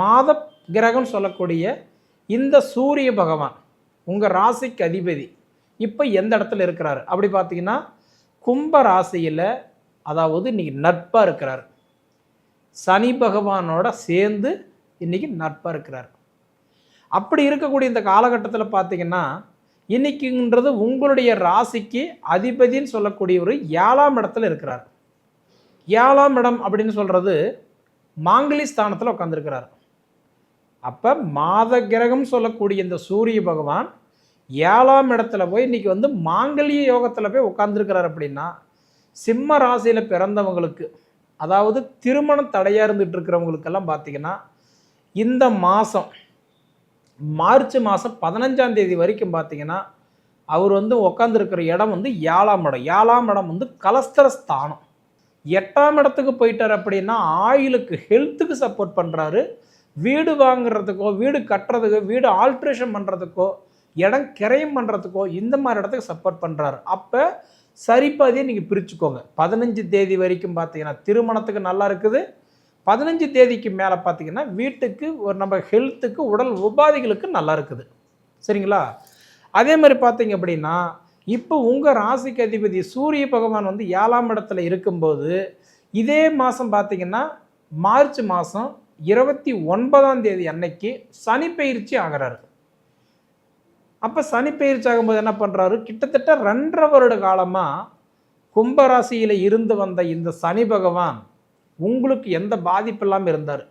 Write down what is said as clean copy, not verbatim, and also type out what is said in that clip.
மாத கிரகம் சொல்லக்கூடிய இந்த சூரிய பகவான் உங்கள் ராசிக்கு அதிபதி இப்போ எந்த இடத்துல இருக்கிறாரு அப்படி பார்த்தீங்கன்னா கும்ப ராசியில், அதாவது இன்னைக்கு நட்பாக இருக்கிறார். சனி பகவானோட சேர்ந்து இன்னைக்கு நட்பாக இருக்கிறார். அப்படி இருக்கக்கூடிய இந்த காலகட்டத்தில் பார்த்தீங்கன்னா இன்னைக்குன்றது உங்களுடைய ராசிக்கு அதிபதின்னு சொல்லக்கூடிய ஒரு 7ஆம் இடத்துல இருக்கிறார். 7ஆம் இடம் அப்படின்னு சொல்கிறது மாங்கலி ஸ்தானத்தில் உட்காந்துருக்கிறார். அப்போ மாத கிரகம் சொல்லக்கூடிய இந்த சூரிய பகவான் 7ஆம் இடத்துல போய் இன்றைக்கி வந்து மாங்கல்ய யோகத்தில் போய் உட்காந்துருக்கிறார். அப்படின்னா சிம்ம ராசியில் பிறந்தவங்களுக்கு, அதாவது திருமணம் தடையாக இருந்துகிட்டு இருக்கிறவங்களுக்கெல்லாம் பார்த்திங்கன்னா இந்த மாதம் மார்ச் மாதம் 15ஆம் தேதி வரைக்கும் பார்த்திங்கன்னா அவர் வந்து உட்காந்துருக்கிற இடம் வந்து 7ஆம் இடம். 7ஆம் இடம் வந்து கலஸ்தர ஸ்தானம். 8ஆம் இடத்துக்கு போயிட்டார் அப்படின்னா ஆயுளுக்கு, ஹெல்த்துக்கு சப்போர்ட் பண்ணுறாரு. வீடு வாங்குறதுக்கோ, வீடு கட்டுறதுக்கோ, வீடு ஆல்ட்ரேஷன் பண்ணுறதுக்கோ, இடம் கிரயம் பண்ணுறதுக்கோ இந்த மாதிரி இடத்துக்கு சப்போர்ட் பண்ணுறாரு. அப்போ சரிபாதியை நீங்கள் பிரிச்சுக்கோங்க. 15 தேதி வரைக்கும் பார்த்தீங்கன்னா திருமணத்துக்கு நல்லா இருக்குது. 15 தேதிக்கு மேலே பார்த்தீங்கன்னா வீட்டுக்கு, ஒரு நம்ம ஹெல்த்துக்கு, உடல் உபாதைகளுக்கு நல்லா இருக்குது. சரிங்களா? அதே மாதிரி பார்த்தீங்க அப்படின்னா இப்போ உங்கள் ராசிக்கு அதிபதி சூரிய பகவான் வந்து 7ஆம் இடத்துல இருக்கும்போது இதே மாதம் பார்த்தீங்கன்னா மார்ச் மாதம் 29ஆம் தேதி அன்னைக்கு சனி பயிற்சி ஆகிறாரு. அப்போ சனி பயிற்சி ஆகும்போது என்ன பண்ணுறாரு, கிட்டத்தட்ட 2.5 வருட காலமாக கும்பராசியில் இருந்து வந்த இந்த சனி பகவான் உங்களுக்கு எந்த பாதிப்பு இல்லாமல் இருந்தார்.